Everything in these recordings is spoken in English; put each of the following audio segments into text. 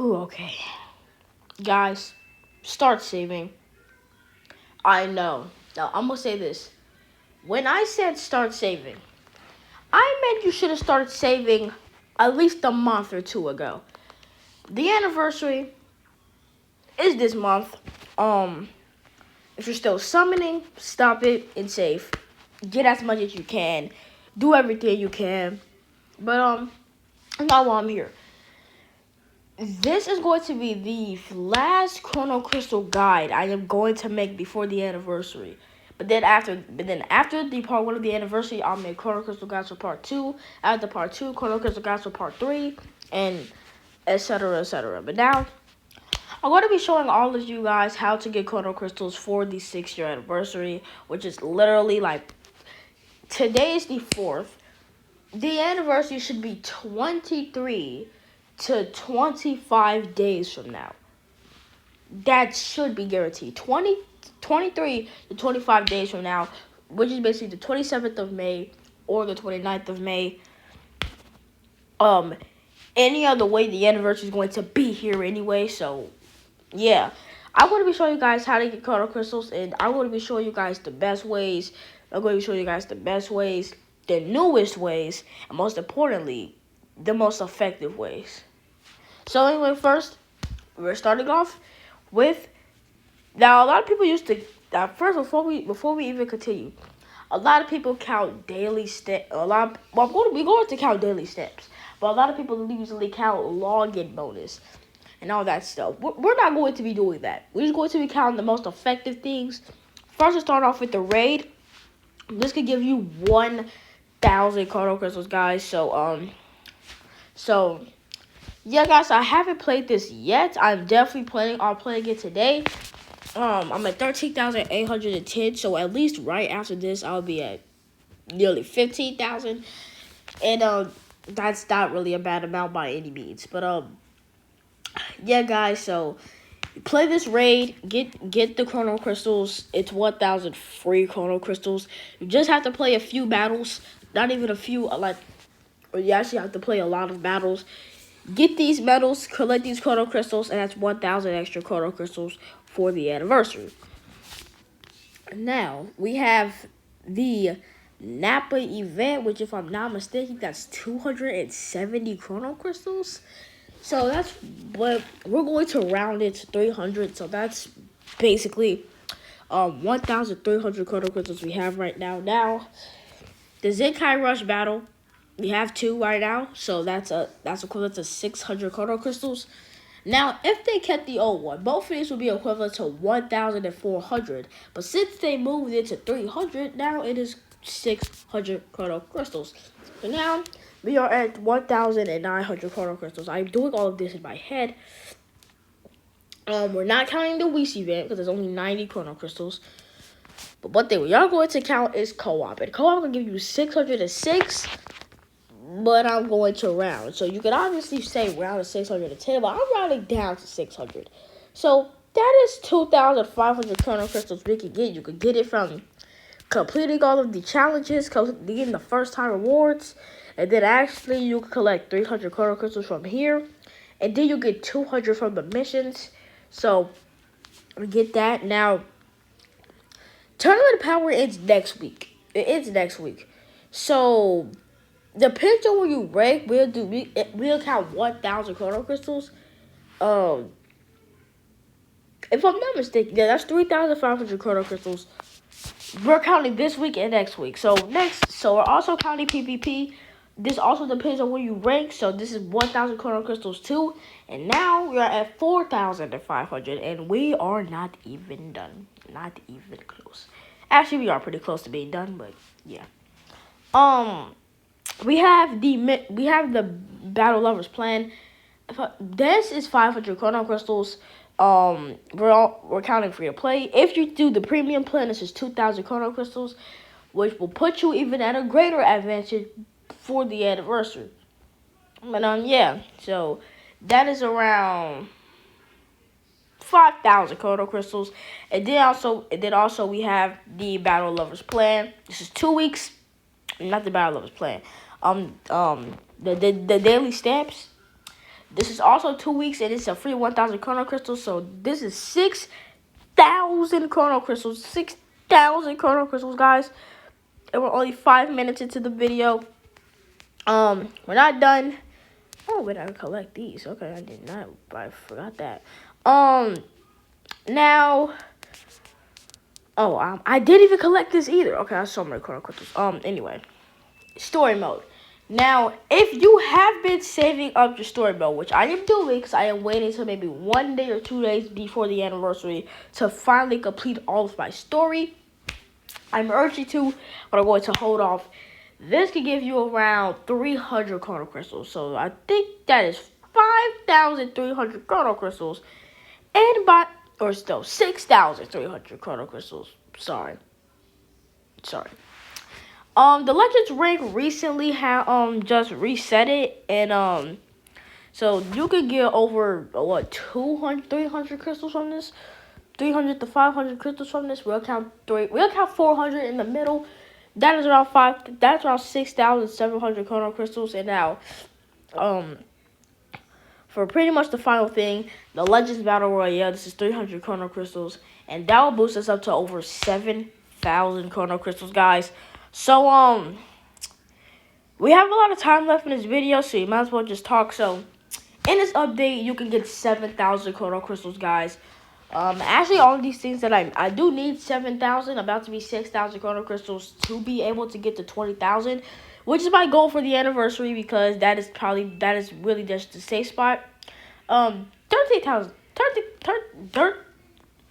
Ooh, okay. Guys, start saving. I know. Now, I'm going to say this. When I said start saving, I meant you should have started saving at least a month or two ago. The anniversary is this month. If you're still summoning, stop it and save. Get as much as you can. Do everything you can. But now while I'm here, this is going to be the last Chrono Crystal guide I am going to make before the anniversary. But then after the part 1 of the anniversary, I'll make Chrono Crystal guides for part 2. After part 2, Chrono Crystal guides for part 3, and etc. etc. But now I'm going to be showing all of you guys how to get Chrono Crystals for the 6-year anniversary, which is literally like, today is the 4th. The anniversary should be 23 to 25 days from now. That should be guaranteed. 23 to 25 days from now, which is basically the 27th of May or the 29th of May. Any other way, the anniversary is going to be here anyway, so yeah. I'm going to be showing you guys how to get Chrono Crystals, and I'm going to be showing you guys the best ways. I'm going to be showing you guys the best ways, the newest ways, and most importantly, the most effective ways. So anyway, first, we're starting off with, now a lot of people used to, first, before we even continue, a lot of people count daily steps, we're going to count daily steps, but a lot of people usually count login bonus and all that stuff. We're not going to be doing that. We're just going to be counting the most effective things. First, we'll start off with the raid. This could give you 1,000 Chrono Crystals, guys. So yeah, guys, I haven't played this yet. I'm definitely planning on playing it today. I'm at 13,810, so at least right after this, I'll be at nearly 15,000, and that's not really a bad amount by any means. But yeah, guys, so play this raid, get the Chrono Crystals. It's 1,000 free Chrono Crystals. You just have to play a few battles, not even a few, or you actually have to play a lot of battles. Get these medals, collect these Chrono Crystals, and that's 1,000 extra Chrono Crystals for the anniversary. Now, we have the Napa event, which, if I'm not mistaken, that's 270 Chrono Crystals. So that's what we're going to round it to 300. So that's basically 1,300 Chrono Crystals we have right now. Now, the Zenkai Rush battle, we have 2 right now. So that's equivalent to 600 Chrono Crystals. Now, if they kept the old one, both of these would be equivalent to 1,400. But since they moved it to 300, now it is 600 Chrono Crystals. So now we are at 1,900 Chrono Crystals. I'm doing all of this in my head. We're not counting the Whis event because there's only 90 Chrono Crystals. But what we are going to count is co-op. And co-op will give you 606, but I'm going to round. So you could obviously say round to 610, but I'm rounding down to 600. So that is 2,500 Chrono Crystals we can get. You could get it from completing all of the challenges, getting the first time rewards, and then actually you can collect 300 Chrono Crystals from here, and then you get 200 from the missions. So we get that. Now, Tournament Power ends next week. It ends next week. So depends on where you rank. We'll count 1,000 Chrono Crystals. If I'm not mistaken, yeah, that's 3,500 Chrono Crystals. We're counting this week and next week. So we're also counting PvP. This also depends on where you rank. So this is 1,000 Chrono Crystals too. And now we are at 4,500, and we are not even done. Not even close. Actually, we are pretty close to being done, but yeah. We have the Battle Lovers plan. This is 500 Chrono Crystals. We're counting free to play. If you do the premium plan, this is 2,000 Chrono Crystals, which will put you even at a greater advantage for the anniversary. But yeah, so that is around 5,000 Chrono Crystals, and then also we have the Battle Lovers plan. This is 2 weeks, not the Battle Lovers plan. The daily steps. This is also 2 weeks, and it's a free 1,000 Chrono Crystals. So this is 6,000 Chrono Crystals. 6,000 Chrono Crystals, guys. And we're only 5 minutes into the video. We're not done. Oh, wait, I collect these. Okay, I did not. I forgot that. Now. Oh, I didn't even collect this either. Okay, I have so many Chrono Crystals. Anyway, story mode. Now, if you have been saving up your story mode, which I am doing because I am waiting until maybe 1 day or 2 days before the anniversary to finally complete all of my story, I'm urging to, but I'm going to hold off. This could give you around 300 Chrono Crystals. So I think that is 5,300 Chrono Crystals. And or still 6,300 Chrono Crystals. Sorry. The Legends Ring recently just reset it, and so you could get over 200, 300 crystals from this, 300 to 500 crystals from this. We'll count 400 in the middle. That is around 6,700 Chrono Crystals, and now, for pretty much the final thing, the Legends Battle Royale. This is 300 Chrono Crystals, and that will boost us up to over 7,000 Chrono Crystals, guys. So, we have a lot of time left in this video, so you might as well just talk. So, in this update, you can get 7,000 Chrono Crystals, guys. Actually, all of these things that I do need 7,000, about to be 6,000 Chrono Crystals to be able to get to 20,000, which is my goal for the anniversary, because that is really just the safe spot. 13,000,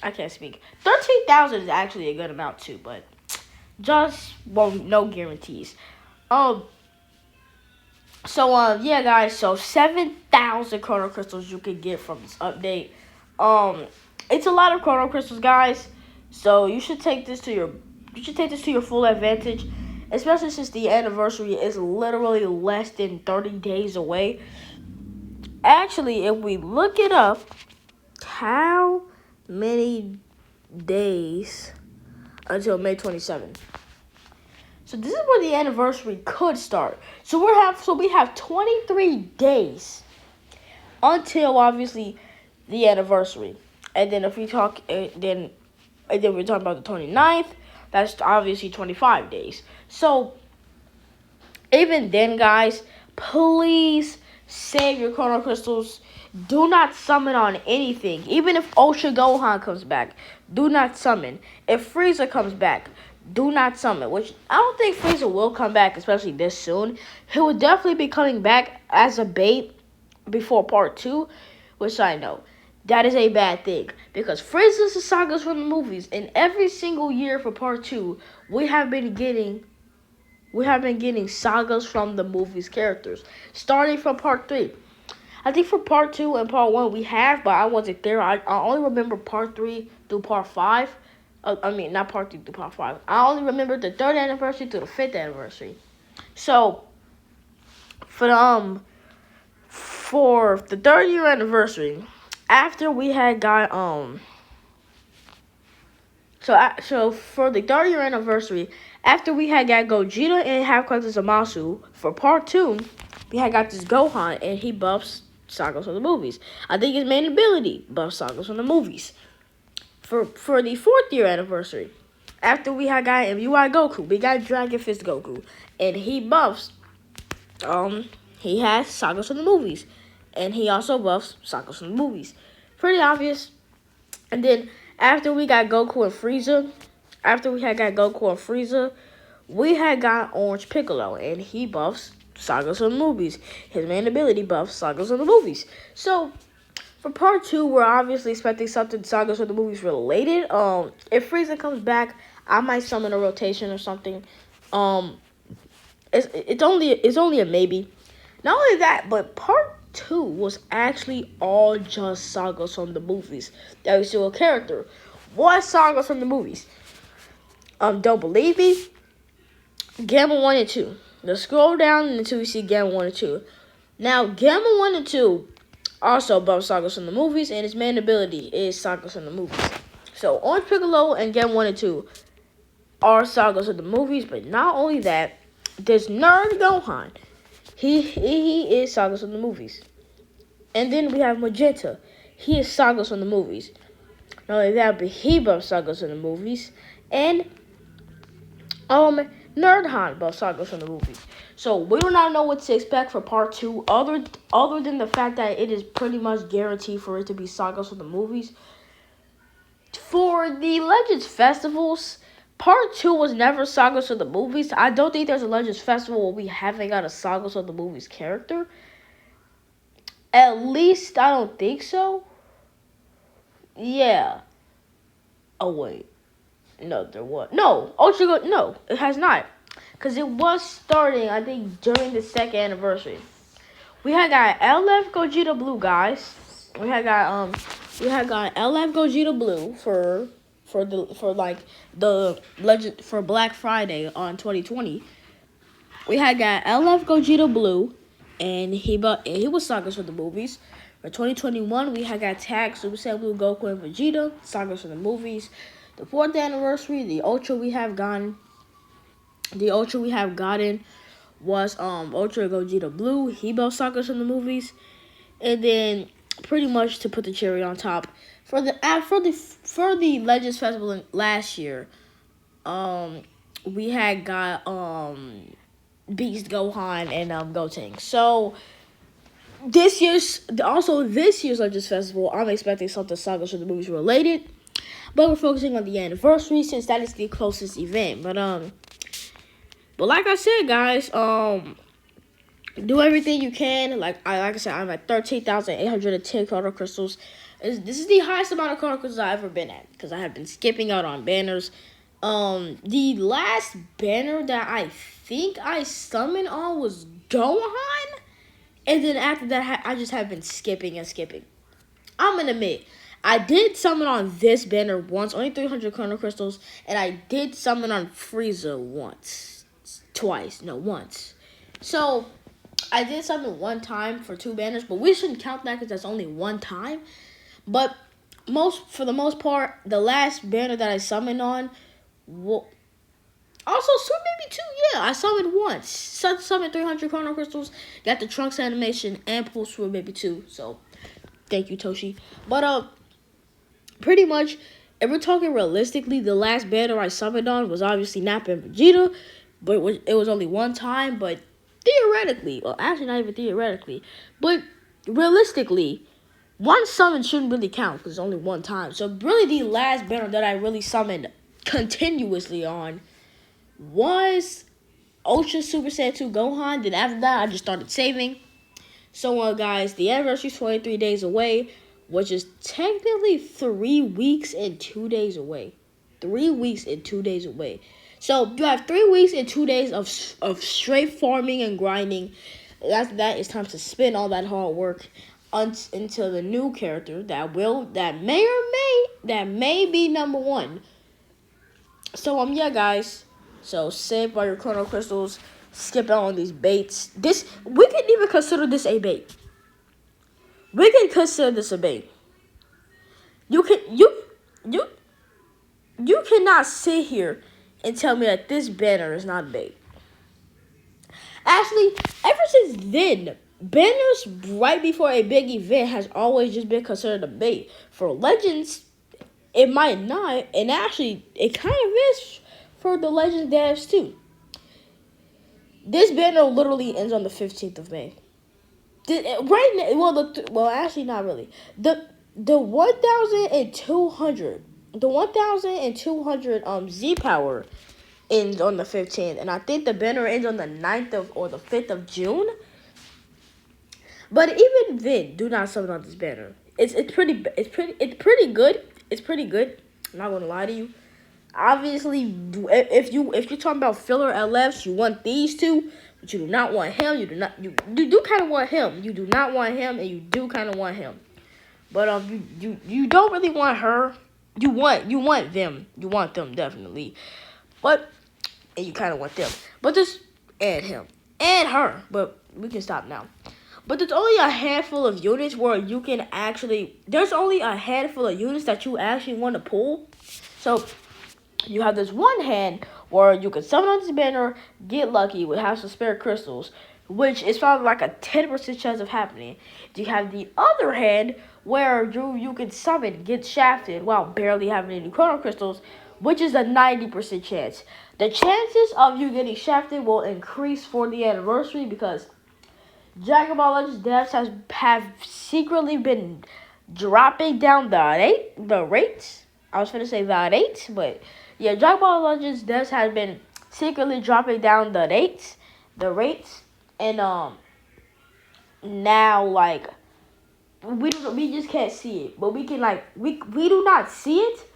I can't speak. 13,000 is actually a good amount too, but no guarantees. Yeah, guys. So 7,000 Chrono Crystals you can get from this update. It's a lot of Chrono Crystals, guys. So you should take this to your full advantage, especially since the anniversary is literally less than 30 days away. Actually, if we look it up, how many days until May 27th? So this is where the anniversary could start. So we have 23 days until obviously the anniversary. And then if we talk, then we're talking about the 29th. That's obviously 25 days. So even then, guys, please save your Chrono Crystals. Do not summon on anything. Even if Ultra Gohan comes back, do not summon. If Frieza comes back, do not summon. Which I don't think Frieza will come back, especially this soon. He will definitely be coming back as a bait before part 2, which I know. That is a bad thing, because Frieza's the sagas from the movies, and every single year for part 2, we have been getting sagas from the movies characters, starting from part 3. I think for part 2 and part 1 we have, but I wasn't there. I only remember part 3 through part 5. Not part 3 through part 5. I only remember the 3rd anniversary to the 5th anniversary. So, for the 3rd year anniversary, after we had got so for the 3rd year anniversary, after we had got Gogeta and Half Collector Zamasu, for part 2, we had got this Gohan, and he buffs sagas from the movies. I think his main ability buffs sagas from the movies. For the 4th year anniversary, after we had got MUI Goku, we got Dragon Fist Goku, and he buffs, he has sagas from the movies, and he also buffs sagas from the movies. Pretty obvious. And then after we got Goku and Frieza, we had got Orange Piccolo, and he buffs sagas from the movies. His main ability buffs sagas from the movies. So for part 2, we're obviously expecting something sagas from the movies related. If Frieza comes back, I might summon a rotation or something. It's only a maybe. Not only that, but part 2 was actually all just sagas from the movies. Every single character was sagas from the movies. Don't believe me? Gamma 1 and 2. Just scroll down until you see Gamma 1 and 2. Now, Gamma 1 and 2 also buff sagas from the movies, and his main ability is sagas from the movies. So, Orange Piccolo and Gamma 1 and 2 are sagas of the movies, but not only that, there's Nerd Gohan. He is sagas from the movies. And then we have Magenta. He is Sagas from the movies. Not only that, but he buffs Sagas from the movies. And Nerdhan buffs Sagas from the movies. So we do not know what to expect for part 2, other than the fact that it is pretty much guaranteed for it to be Sagas from the movies. For the Legends Festivals, part 2 was never Sagas of the movies. I don't think there's a Legends Festival where we haven't got a Sagas of the movies character. At least I don't think so. Yeah. Oh wait. No, there was. No, Ultra no, it has not. Because it was starting, I think, during the second anniversary. We had got LF Gogeta Blue, guys. We had got LF Gogeta Blue for the legend for Black Friday on 2020. We had got LF Gogeta Blue, and he was Sagas for the movies. For 2021, we had got Tag Super Saiyan Blue Goku and Vegeta, Sagas for the movies. The 4th anniversary, the Ultra we have gotten was Ultra Gogeta Blue. He built Sagas from the movies, and then pretty much to put the cherry on top for the Legends Festival last year, we had got Beast Gohan and Gotenks. So this year's Legends Festival, I'm expecting something Sagas from the movies related, but we're focusing on the anniversary since that is the closest event. But like I said, guys, do everything you can. Like I said, I'm at 13,810 Chrono Crystals. This is the highest amount of Chrono Crystals I've ever been at because I have been skipping out on banners. The last banner that I think I summoned on was Gohan, and then after that, I just have been skipping and skipping. I'm gonna admit, I did summon on this banner once, only 300 Chrono Crystals, and I did summon on Frieza once. So I did summon one time for 2 banners, but we shouldn't count that because that's only one time. But for the most part, the last banner that I summoned on, also Super Baby 2, yeah, I summoned once. Summoned 300 Chrono Crystals, got the Trunks animation, and pulled Super Baby 2. So thank you, Toshi. But pretty much, if we're talking realistically, the last banner I summoned on was obviously Nappa and Vegeta, but it was only one time. But theoretically, well, actually not even theoretically, but realistically, one summon shouldn't really count because it's only one time. So really, the last banner that I really summoned continuously on was Ultra Super Saiyan 2 Gohan. Then after that, I just started saving. So, guys, the anniversary is 23 days away, which is technically 3 weeks and 2 days away. 3 weeks and 2 days away. So you have 3 weeks and 2 days of straight farming and grinding. After that, it's time to spend all that hard work into the new character that may be number 1. So yeah, guys. So save all your Chrono Crystals. Skip out on these baits. We can even consider this a bait. We can consider this a bait. You cannot sit here and tell me that this banner is not bait. Actually, ever since then, banners right before a big event has always just been considered a bait. For Legends, it might not, and actually, it kind of is for the Legends devs too. This banner literally ends on the 15th of May. Right now, well, actually, not really. The 1,200 Z power ends on the 15th, and I think the banner ends on the 9th or the 5th of June. But even then, do not summon on this banner. It's pretty good. It's pretty good. I'm not gonna lie to you. Obviously, if you're talking about filler LFs, you want these two, but you do not want him. You do kind of want him. You do not want him, and you do kind of want him. But you don't really want her. You want them. You want them definitely. And you kind of want them. But just add him and her. But we can stop now. But there's only a handful of units where you can actually. There's only a handful of units that you actually want to pull. So you have this one hand where you can summon on this banner, get lucky, have some spare crystals. which is probably like a 10% chance of happening. You have the other hand where you can summon, get shafted while barely having any chrono crystals, which is a 90% chance. The chances of you getting shafted will increase for the anniversary because Dragon Ball Legends devs have secretly been dropping down the rates. I was gonna say the rates, but yeah, Dragon Ball Legends devs has been secretly dropping down the rates, and now like we just can't see it, but we can like we do not see it.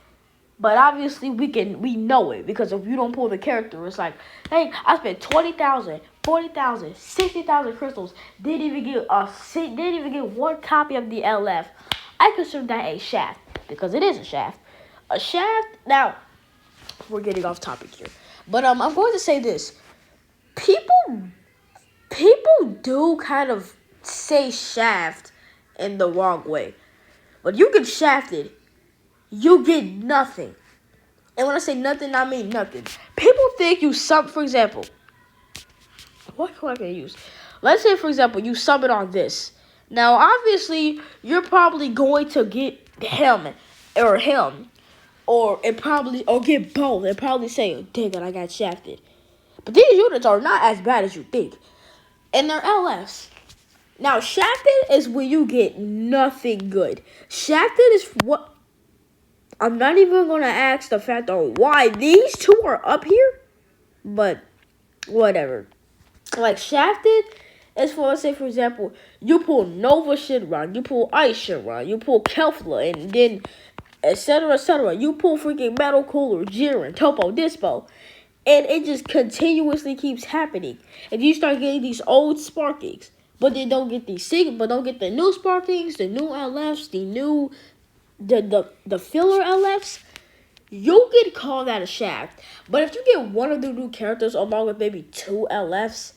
But obviously we know it because if you don't pull the character, it's like, hey, I spent 20,000, 40,000, 60,000 crystals, didn't even get one copy of the LF. I consider that a shaft because it is a shaft. A shaft. Now we're getting off topic here, but I'm going to say this: people do kind of say shaft in the wrong way. But you get shafted, you get nothing. And when I say nothing, I mean nothing. People think for example, what can I use? Let's say, for example, you summon on this. Now, obviously, you're probably going to get him, or get both, and probably say, dang it, I got shafted. But these units are not as bad as you think. And they're LFs. Now, shafted is when you get nothing good. Shafted is what... I'm not even going to ask the fact on why these two are up here. But, whatever. Like, shafted is for, let's say, for example, you pull Nova Shinron, you pull Ice Shinron, you pull Kelfla, and then, etc., etc. You pull freaking Metal Cooler, Jiren, Topo, Dispo. And it just continuously keeps happening. And you start getting these old Sparkings. But they don't get don't get the new Sparkings, the new LFs, the filler LFs. You can call that a shaft. But if you get one of the new characters along with maybe 2 LFs,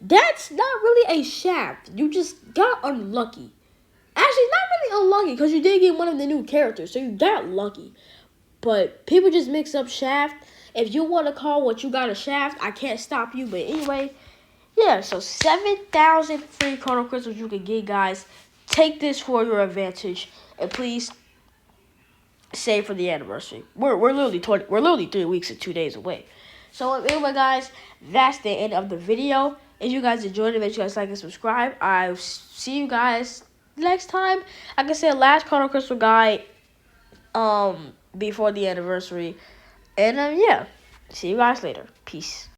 that's not really a shaft. You just got unlucky. Actually, not really unlucky because you did get one of the new characters, so you got lucky. But people just mix up shaft. If you want to call what you got a shaft, I can't stop you. But anyway, yeah, so 7,000 free Chrono Crystals you can get, guys. Take this for your advantage. And please save for the anniversary. We're literally 3 weeks and 2 days away. So anyway, guys, that's the end of the video. If you guys enjoyed it, make sure you guys like and subscribe. I'll see you guys next time. Like I said, last Chrono Crystal guy before the anniversary. And yeah. See you guys later. Peace.